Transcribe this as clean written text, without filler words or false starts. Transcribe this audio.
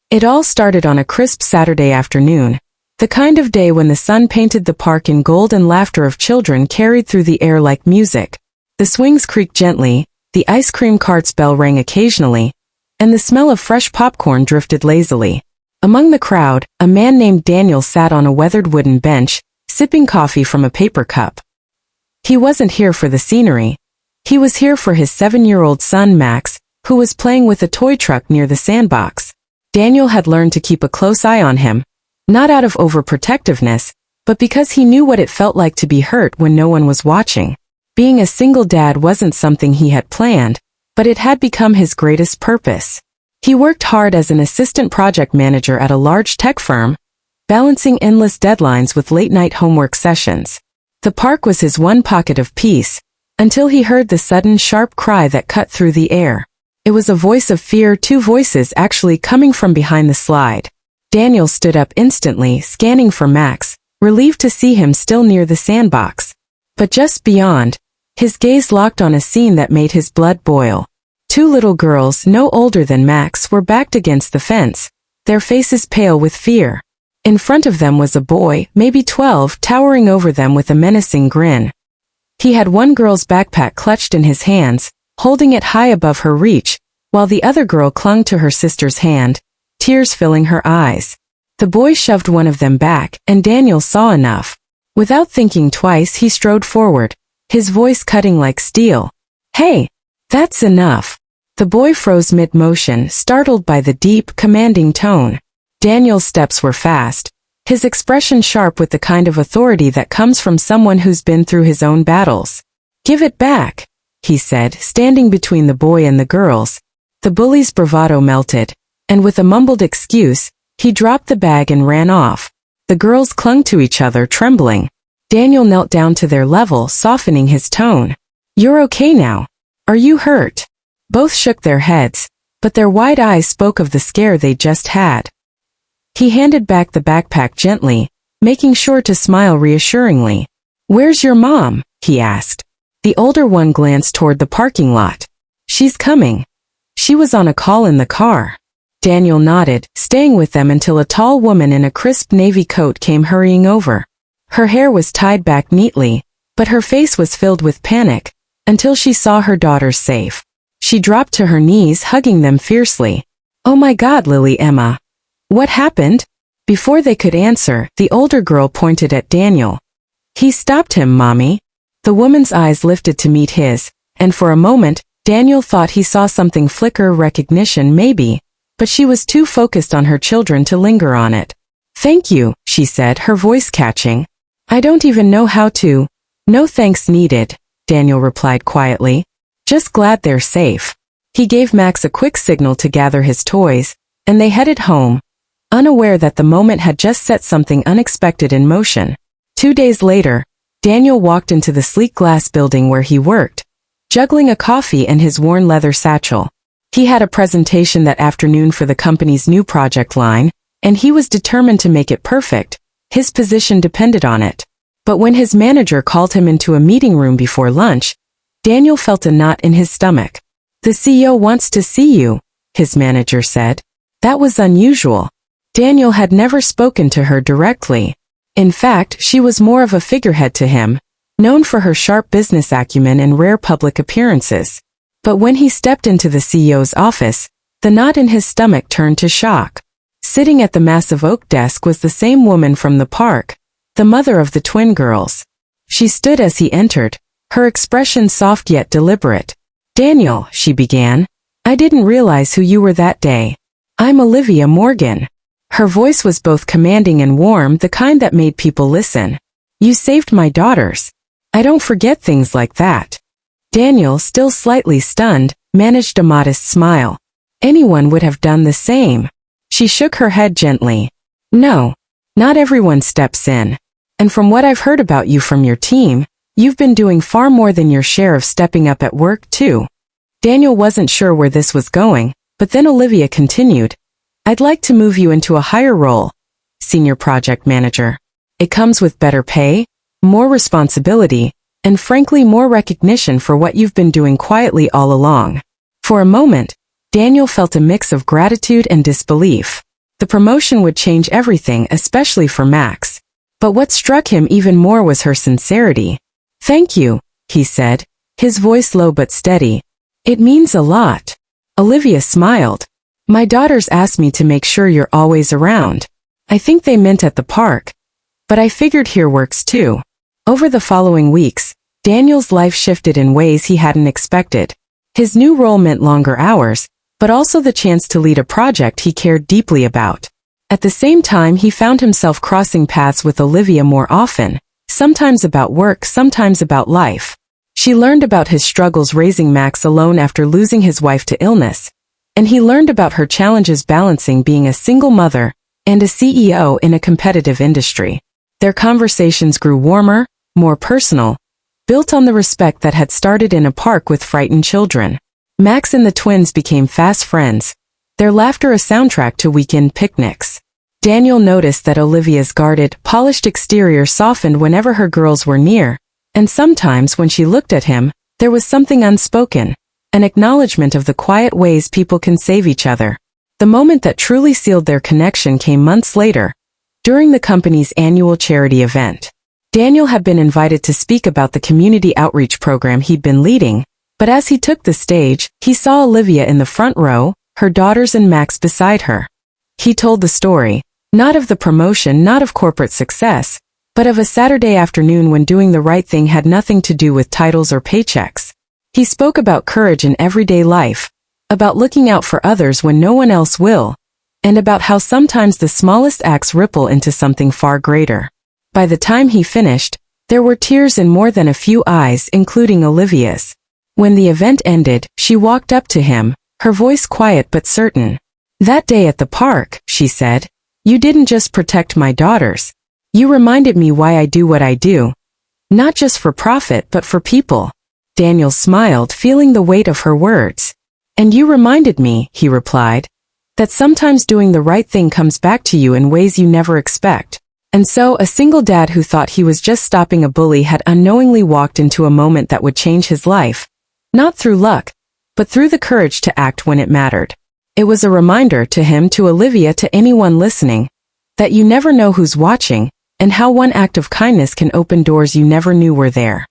It all started on a crisp Saturday afternoon, the kind of day when the sun painted the park in gold and laughter of children carried through the air like music. The swings creaked gently, the ice cream cart's bell rang occasionally, and the smell of fresh popcorn drifted lazily. Among the crowd, a man named Daniel sat on a weathered wooden bench, sipping coffee from a paper cup. He wasn't here for the scenery. He was here for his 7-year-old son Max, who was playing with a toy truck near the sandbox. Daniel had learned to keep a close eye on him, not out of overprotectiveness, but because he knew what it felt like to be hurt when no one was watching. Being a single dad wasn't something he had planned, but it had become his greatest purpose. He worked hard as an assistant project manager at a large tech firm, balancing endless deadlines with late-night homework sessions. The park was his one pocket of peace, until he heard the sudden sharp cry that cut through the air. It was a voice of fear, two voices actually coming from behind the slide. Daniel stood up instantly, scanning for Max, relieved to see him still near the sandbox. But just beyond, his gaze locked on a scene that made his blood boil. Two little girls, no older than Max, were backed against the fence, their faces pale with fear. In front of them was a boy, maybe 12, towering over them with a menacing grin. He had one girl's backpack clutched in his hands, holding it high above her reach, while the other girl clung to her sister's hand, tears filling her eyes. The boy shoved one of them back, and Daniel saw enough. Without thinking twice, he strode forward, his voice cutting like steel. "Hey, that's enough." The boy froze mid-motion, startled by the deep, commanding tone. Daniel's steps were fast, his expression sharp with the kind of authority that comes from someone who's been through his own battles. "Give it back," he said, standing between the boy and the girls. The bully's bravado melted, and with a mumbled excuse, he dropped the bag and ran off. The girls clung to each other, trembling. Daniel knelt down to their level, softening his tone. "You're okay now. Are you hurt?" Both shook their heads, but their wide eyes spoke of the scare they'd just had. He handed back the backpack gently, making sure to smile reassuringly. "Where's your mom?" he asked. The older one glanced toward the parking lot. "She's coming. She was on a call in the car." Daniel nodded, staying with them until a tall woman in a crisp navy coat came hurrying over. Her hair was tied back neatly, but her face was filled with panic, until she saw her daughters safe. She dropped to her knees, hugging them fiercely. "Oh my God, Lily Emma. What happened?" Before they could answer, the older girl pointed at Daniel. "He stopped him, Mommy." The woman's eyes lifted to meet his, and for a moment, Daniel thought he saw something flicker, recognition maybe, but she was too focused on her children to linger on it. "Thank you," she said, her voice catching. "I don't even know how to." "No thanks needed," Daniel replied quietly. "Just glad they're safe." He gave Max a quick signal to gather his toys, and they headed home, unaware that the moment had just set something unexpected in motion. 2 days later, Daniel walked into the sleek glass building where he worked, juggling a coffee and his worn leather satchel. He had a presentation that afternoon for the company's new project line, and he was determined to make it perfect. His position depended on it. But when his manager called him into a meeting room before lunch, Daniel felt a knot in his stomach. "The CEO wants to see you," his manager said. That was unusual. Daniel had never spoken to her directly. In fact, she was more of a figurehead to him, known for her sharp business acumen and rare public appearances. But when he stepped into the CEO's office, the knot in his stomach turned to shock. Sitting at the massive oak desk was the same woman from the park, the mother of the twin girls. She stood as he entered, her expression soft yet deliberate. "Daniel," she began, "I didn't realize who you were that day. I'm Olivia Morgan." Her voice was both commanding and warm, the kind that made people listen. "You saved my daughters. I don't forget things like that." Daniel, still slightly stunned, managed a modest smile. Anyone would have done the same. She shook her head gently. "No, not everyone steps in. And from what I've heard about you from your team, you've been doing far more than your share of stepping up at work, too." Daniel wasn't sure where this was going, but then Olivia continued, "I'd like to move you into a higher role, senior project manager. It comes with better pay, more responsibility, and frankly more recognition for what you've been doing quietly all along." For a moment, Daniel felt a mix of gratitude and disbelief. The promotion would change everything, especially for Max. But what struck him even more was her sincerity. "Thank you," he said, his voice low but steady. "It means a lot." Olivia smiled. "My daughters asked me to make sure you're always around. I think they meant at the park. But I figured here works too." Over the following weeks, Daniel's life shifted in ways he hadn't expected. His new role meant longer hours, but also the chance to lead a project he cared deeply about. At the same time, he found himself crossing paths with Olivia more often, sometimes about work, sometimes about life. She learned about his struggles raising Max alone after losing his wife to illness, and he learned about her challenges balancing being a single mother and a CEO in a competitive industry. Their conversations grew warmer, more personal, built on the respect that had started in a park with frightened children. Max and the twins became fast friends, their laughter a soundtrack to weekend picnics. Daniel noticed that Olivia's guarded, polished exterior softened whenever her girls were near, and sometimes when she looked at him, there was something unspoken, an acknowledgement of the quiet ways people can save each other. The moment that truly sealed their connection came months later, during the company's annual charity event. Daniel had been invited to speak about the community outreach program he'd been leading, but as he took the stage, he saw Olivia in the front row, her daughters and Max beside her. He told the story, not of the promotion, not of corporate success, but of a Saturday afternoon when doing the right thing had nothing to do with titles or paychecks. He spoke about courage in everyday life, about looking out for others when no one else will, and about how sometimes the smallest acts ripple into something far greater. By the time he finished, there were tears in more than a few eyes, including Olivia's. When the event ended, she walked up to him, her voice quiet but certain. "That day at the park," she said, "you didn't just protect my daughters. You reminded me why I do what I do. Not just for profit but for people." Daniel smiled, feeling the weight of her words. "And you reminded me," he replied, "that sometimes doing the right thing comes back to you in ways you never expect." And so, a single dad who thought he was just stopping a bully had unknowingly walked into a moment that would change his life. Not through luck, but through the courage to act when it mattered. It was a reminder to him, to Olivia, to anyone listening, that you never know who's watching, and how one act of kindness can open doors you never knew were there.